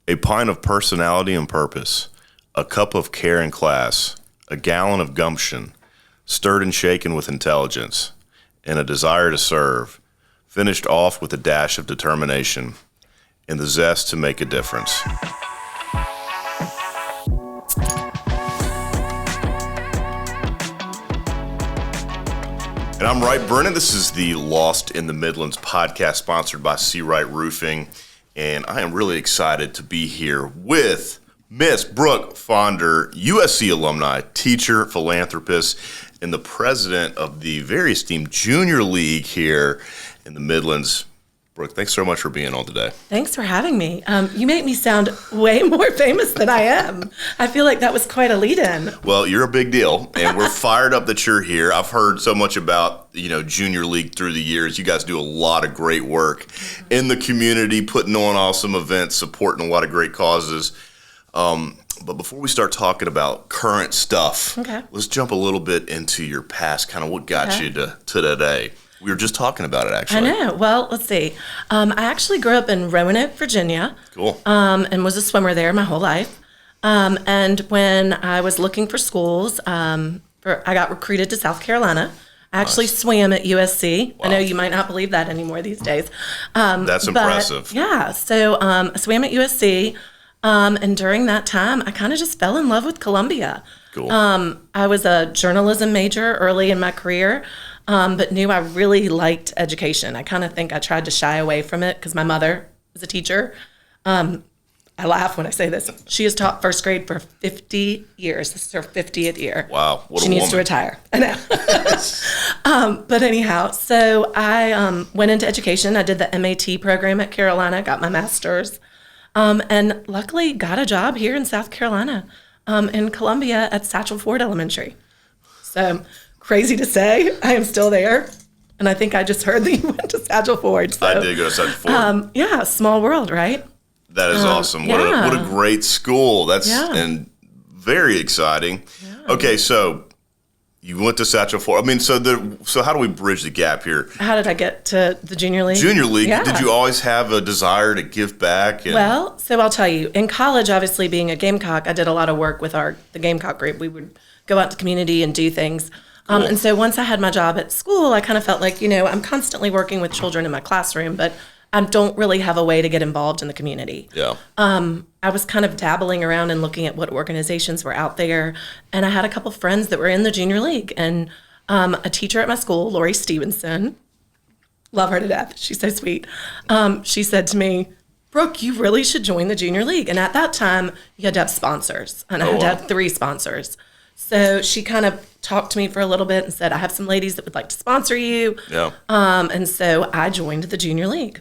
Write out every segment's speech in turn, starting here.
A pint of personality and purpose, a cup of care and class, a gallon of gumption, stirred and shaken with intelligence, and a desire to serve, finished off with a dash of determination and the zest to make a difference. And I'm Wright Brennan. This is the Lost in the Midlands podcast sponsored by Seawright Roofing. And I am really excited to be here with Miss Brooke Fonder, USC alumni, teacher, philanthropist, and the president of the very esteemed Junior League here in the Midlands. Brooke, thanks so much for being on today. Thanks for having me. You make me sound way more famous than I am. I feel like that was quite a lead-in. Well, you're a big deal, and we're fired up that you're here. I've heard so much about, Junior League through the years. You guys do a lot of great work in the community, putting on awesome events, supporting a lot of great causes. But before we start talking about current stuff, Let's jump a little bit into your past, kind of what got you to today. We were just talking about it, actually. I know. Well, let's see. I actually grew up in Roanoke, Virginia. Cool. And was a swimmer there my whole life. And when I was looking for schools, I got recruited to South Carolina. I actually swam at USC. Wow. I know you might not believe that anymore these days. That's impressive. Yeah. So I swam at USC. And during that time, I kind of just fell in love with Columbia. Cool. I was a journalism major early in my career. But knew I really liked education. I kind of think I tried to shy away from it because my mother was a teacher. I laugh when I say this. She has taught first grade for 50 years. This is her 50th year. Wow, what a woman. She needs to retire. I know. But anyhow, so I went into education. I did the MAT program at Carolina, got my master's, and luckily got a job here in South Carolina, in Columbia at Satchel Ford Elementary. So crazy to say, I am still there. And I think I just heard that you went to Satchel Ford. So, I did go to Satchel Ford. Yeah, small world, right? That is awesome. What a great school. And very exciting. Yeah. Okay, so you went to Satchel Ford. I mean, so how do we bridge the gap here? How did I get to the Junior League? Junior League. Yeah. Did you always have a desire to give back? Well, so I'll tell you. In college, obviously being a Gamecock, I did a lot of work with the Gamecock group. We would go out to the community and do things. Cool. And so once I had my job at school, I kind of felt like, I'm constantly working with children in my classroom, but I don't really have a way to get involved in the community. Yeah. I was kind of dabbling around and looking at what organizations were out there. And I had a couple friends that were in the Junior League. And a teacher at my school, Lori Stevenson, love her to death. She's so sweet. She said to me, Brooke, you really should join the Junior League. And at that time, you had to have sponsors. And I had to have 3 sponsors. So she kind of talked to me for a little bit and said, I have some ladies that would like to sponsor you. Yeah. And so I joined the Junior League.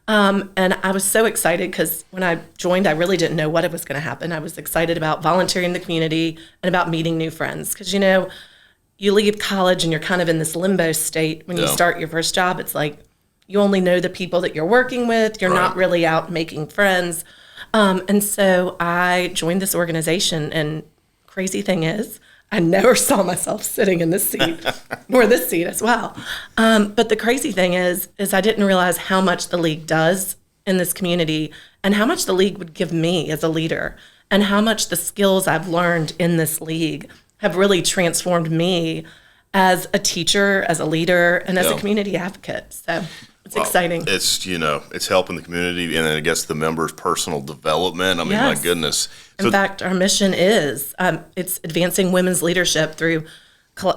And I was so excited because when I joined, I really didn't know what was going to happen. I was excited about volunteering in the community and about meeting new friends. Because, you leave college and you're kind of in this limbo state. When you start your first job, it's like you only know the people that you're working with. You're not really out making friends. And so I joined this organization, and crazy thing is, I never saw myself sitting in this seat, nor this seat as well. But the crazy thing is I didn't realize how much the league does in this community and how much the league would give me as a leader and how much the skills I've learned in this league have really transformed me as a teacher, as a leader, and as a community advocate. So it's exciting. It's, it's helping the community and I guess the members' personal development. I mean, my goodness. In fact, our mission is, it's advancing women's leadership through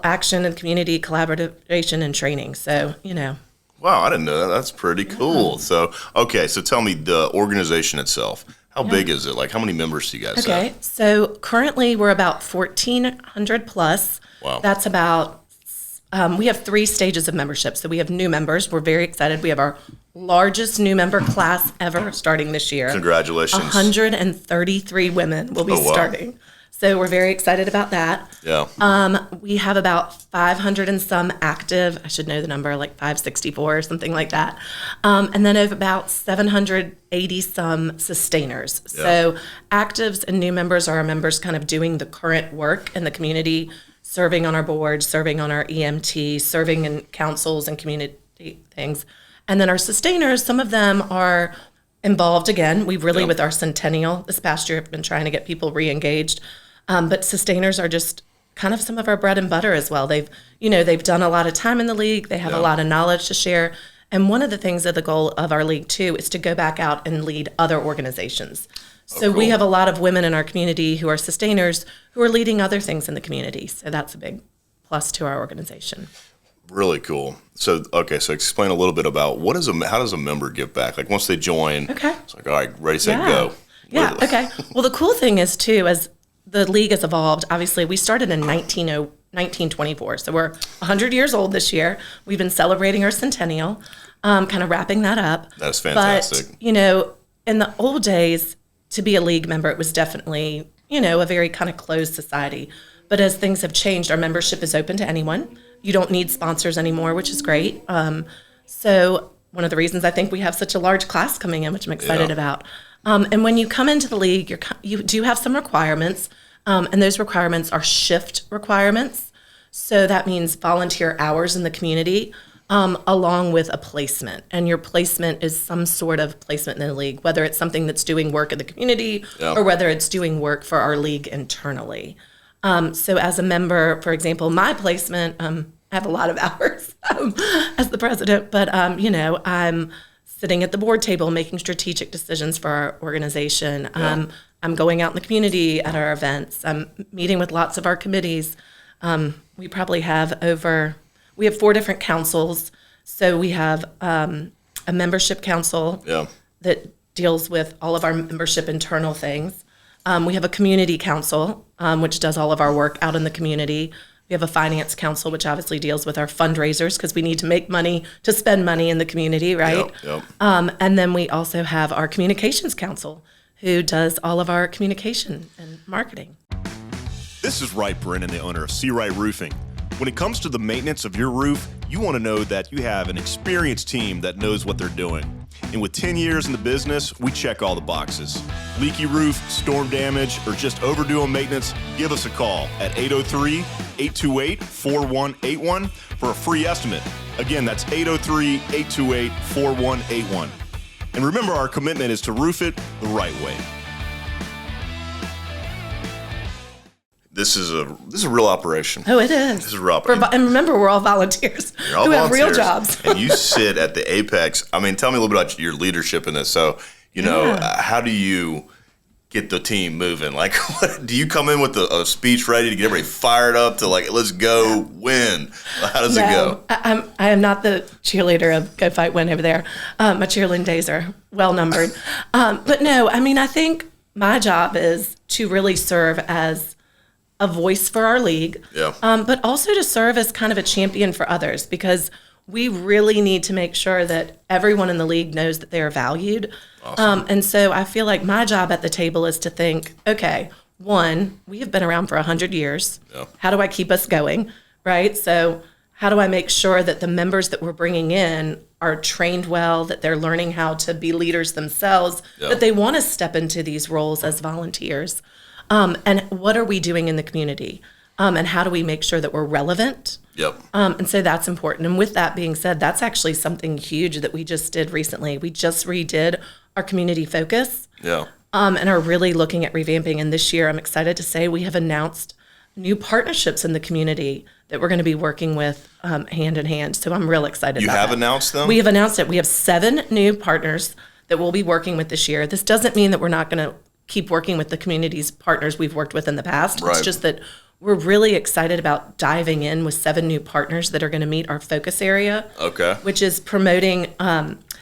action and community collaboration and training. So, Wow, I didn't know that. That's pretty cool. So, so tell me the organization itself. How big is it? Like, how many members do you guys have? Okay, so currently we're about 1,400 plus. Wow. That's about we have 3 stages of membership. So we have new members. We're very excited. We have our largest new member class ever starting this year. Congratulations. 133 women will be starting. So we're very excited about that. Yeah. We have about 500 and some active, I should know the number, like 564 or something like that. And then of about 780 some sustainers. Yeah. So actives and new members are our members kind of doing the current work in the community, serving on our board, serving on our EMT, serving in councils and community things. And then our sustainers, some of them are involved again. We really, Yep. with our centennial this past year, have been trying to get people re-engaged. But sustainers are just kind of some of our bread and butter as well. They've done a lot of time in the league. They have a lot of knowledge to share. And one of the things of the goal of our league too is to go back out and lead other organizations. So we have a lot of women in our community who are sustainers who are leading other things in the community. So that's a big plus to our organization. Really cool. So explain a little bit about how does a member give back? Like once they join, it's like, all right, ready, set, go. Yeah, okay. Well, the cool thing is, too, as the league has evolved, obviously, we started in 1924. So we're 100 years old this year. We've been celebrating our centennial, kind of wrapping that up. That's fantastic. But, in the old days, to be a league member, it was definitely, a very kind of closed society. But as things have changed, our membership is open to anyone. You don't need sponsors anymore, which is great. So one of the reasons I think we have such a large class coming in, which I'm excited about. And when you come into the league, you do have some requirements, and those requirements are shift requirements. So that means volunteer hours in the community, along with a placement. And your placement is some sort of placement in the league, whether it's something that's doing work in the community or whether it's doing work for our league internally. So as a member, for example, my placement, I have a lot of hours as the president, but, I'm sitting at the board table making strategic decisions for our organization. I'm going out in the community at our events. I'm meeting with lots of our committees. We probably have we have 4 different councils. So we have a membership council that deals with all of our membership internal things. We have a community council, which does all of our work out in the community. We have a finance council, which obviously deals with our fundraisers because we need to make money to spend money in the community, right? Yep. And then we also have our communications council, who does all of our communication and marketing. This is Wright Brennan, the owner of C. Wright Roofing. When it comes to the maintenance of your roof, you want to know that you have an experienced team that knows what they're doing. And with 10 years in the business, we check all the boxes. Leaky roof, storm damage, or just overdue on maintenance, give us a call at 803-828-4181 for a free estimate. Again, that's 803-828-4181. And remember, our commitment is to roof it the right way. This is a real operation. Oh, it is. This is a real operation. And remember, we're all volunteers who have real jobs. And you sit at the apex. I mean, tell me a little bit about your leadership in this. So, how do you get the team moving? Like, do you come in with a speech ready to get everybody fired up to let's go win? How does it go? I am not the cheerleader of go fight win over there. My cheerleading days are well numbered. But no, I think my job is to really serve as a voice for our league, but also to serve as kind of a champion for others, because we really need to make sure that everyone in the league knows that they are valued. Awesome. And so I feel like my job at the table is to think, okay, one, we have been around for 100 years. How do I keep us going, right? So how do I make sure that the members that we're bringing in are trained well, that they're learning how to be leaders themselves, that they want to step into these roles as volunteers? And what are we doing in the community? And how do we make sure that we're relevant? And so that's important. And with that being said, that's actually something huge that we just did recently. We just redid our community focus and are really looking at revamping. And this year, I'm excited to say we have announced new partnerships in the community that we're going to be working with hand in hand. So I'm real excited about that. You have announced them? We have announced it. We have 7 new partners that we'll be working with this year. This doesn't mean that we're not going to keep working with the community's partners we've worked with in the past. Right. It's just that we're really excited about diving in with 7 new partners that are going to meet our focus area, which is promoting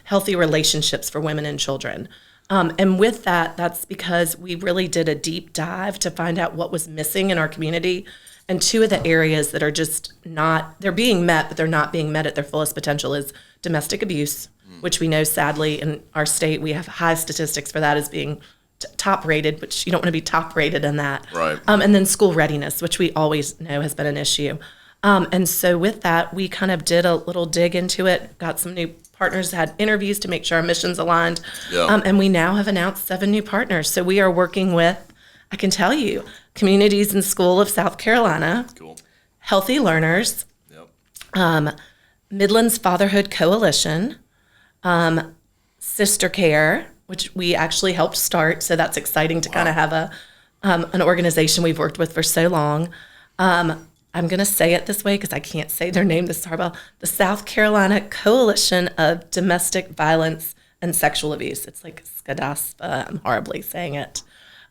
healthy relationships for women and children. And with that, that's because we really did a deep dive to find out what was missing in our community. And 2 of the areas that are just they're being met, but they're not being met at their fullest potential is domestic abuse, which we know sadly in our state, we have high statistics for that as being top rated, which you don't want to be top rated in that. Right. And then school readiness, which we always know has been an issue. And so with that, we kind of did a little dig into it, got some new partners, had interviews to make sure our missions aligned. And we now have announced 7 new partners. So we are working with, I can tell you, Communities in School of South Carolina, Healthy Learners, Midlands Fatherhood Coalition, Sister Care, which we actually helped start. So that's exciting to kind of have an organization we've worked with for so long. I'm going to say it this way because I can't say their name. This is horrible. The South Carolina Coalition of Domestic Violence and Sexual Abuse. It's like SCADASPA. I'm horribly saying it.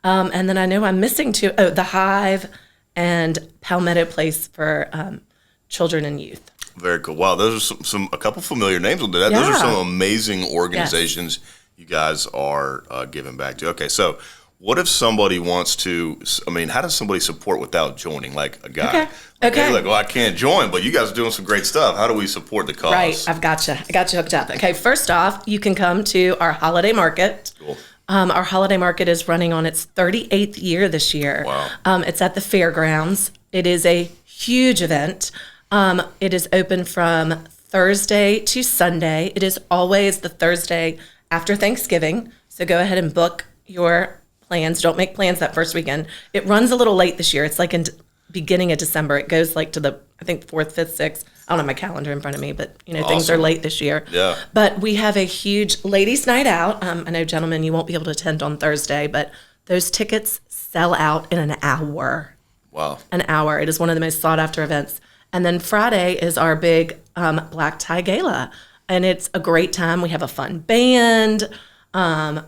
And then I know I'm missing two. Oh, the Hive and Palmetto Place for children and youth. Very cool. Wow, those are a couple familiar names with that. Yeah. Those are some amazing organizations you guys are giving back to. Okay, so what if somebody wants to, how does somebody support without joining, like a guy? Okay. Like, well, I can't join, but you guys are doing some great stuff. How do we support the cause? Right, I got you hooked up. Okay, first off, you can come to our holiday market. Cool. Our holiday market is running on its 38th year this year. Wow. It's at the fairgrounds. It is a huge event. It is open from Thursday to Sunday. It is always the Thursday after Thanksgiving. So go ahead and book your plans. Don't make plans that first weekend. It runs a little late this year. It's like in beginning of December. It goes like to the, I think, 4th, 5th, 6th. I don't have my calendar in front of me, but things are late this year. Yeah. But we have a huge ladies' night out. I know, gentlemen, you won't be able to attend on Thursday, but those tickets sell out in an hour. Wow. An hour. It is one of the most sought after events. And then Friday is our big black tie gala. And it's a great time. We have a fun band.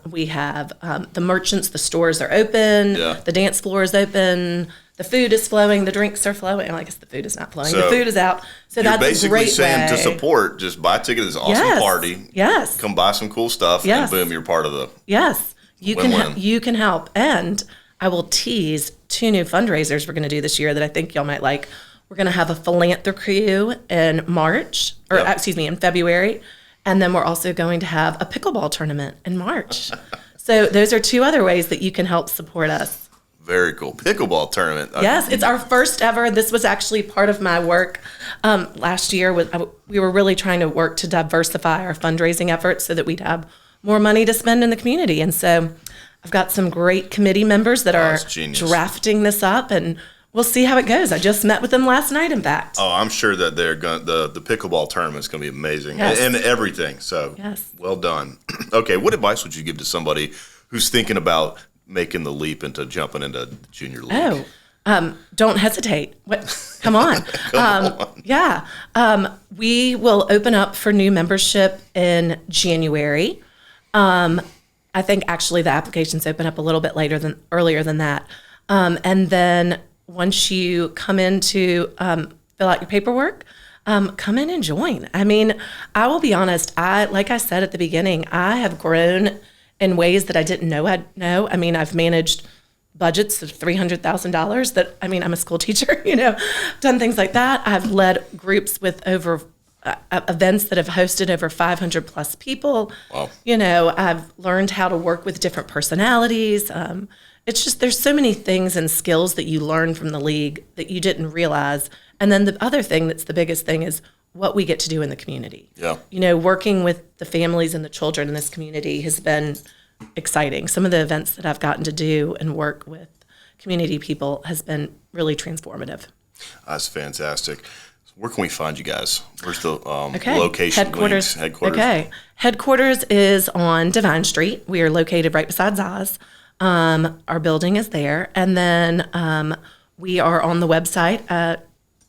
We have the merchants, the stores are open. Yeah. The dance floor is open. The food is flowing. The drinks are flowing. Well, I guess the food is not flowing. So the food is out. So you're that's a basically great saying way. to support, just buy a ticket to this awesome party. Yes. Come buy some cool stuff, Yes. and boom, you're part of the Yes. You win-win. you can help. And I will tease 2 new fundraisers we're going to do this year that I think y'all might like. We're going to have a philanthropy in March, or in February. And then we're also going to have a pickleball tournament in March. So those are 2 other ways that you can help support us. Very cool. Pickleball tournament. Yes, it's our first ever. This was actually part of my work last year. We were really trying to work to diversify our fundraising efforts so that we'd have more money to spend in the community. And so I've got some great committee members that are drafting this up, and we'll see how it goes. I just met with them last night, in fact. Oh, I'm sure that they're going. The pickleball tournament is going to be amazing, Yes. and everything. So, well done. Okay, what advice would you give to somebody who's thinking about making the leap into jumping into the junior league? Don't hesitate. Come on. Yeah. We will open up for new membership in January. I think actually the applications open up a little bit earlier than that. And then once you come in to fill out your paperwork, come in and join. I will be honest. Like I said at the beginning, I have grown in ways that I didn't know I'd know. I've managed budgets of $300,000 that, I'm a school teacher, done things like that. I've led groups with over events that have hosted over 500 plus people. Wow. I've learned how to work with different personalities. It's just, there's so many things and skills that you learn from the league that you didn't realize. And then the other thing that's the biggest thing is what we get to do in the community. Yeah. Working with the families and the children in this community has been exciting. Some of the events that I've gotten to do and work with community people has been really transformative. That's fantastic. Where can we find you guys? Where's the Okay. location? Headquarters. Headquarters. Okay. Headquarters is on Divine Street. We are located right beside Zaz. Our building is there. And then we are on the website.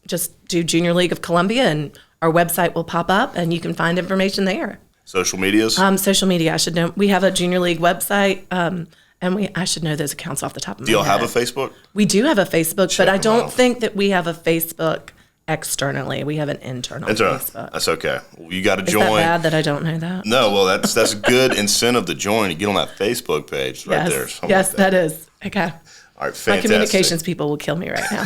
Just do Junior League of Columbia, and our website will pop up, and you can find information there. Social medias? Social media, I should know. We have a Junior League website, and I should know those accounts off the top of my head. Do y'all have a Facebook? We do have a Facebook, Check but I them don't out. think that we have a Facebook externally. We have an internal Facebook. That's okay. Well, you got to Is join. that bad that I don't know that? No, well, that's a good incentive to join. You get on that Facebook page right there. Yes, that is. Okay. All right, My fantastic. communications people will kill me right now.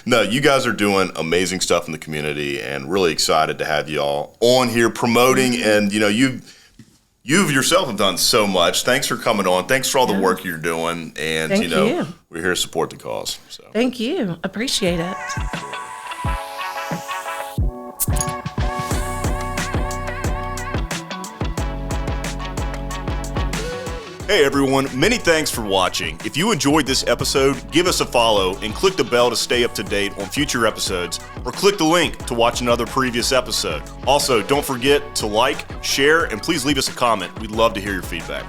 No, you guys are doing amazing stuff in the community, and really excited to have y'all on here promoting. And you've yourself have done so much. Thanks for coming on. Thanks for all the work you're doing. And Thank you. we're here to support the cause. So Thank you. Appreciate it. Hey everyone, many thanks for watching. If you enjoyed this episode, give us a follow and click the bell to stay up to date on future episodes, or click the link to watch another previous episode. Also, don't forget to like, share, and please leave us a comment. We'd love to hear your feedback.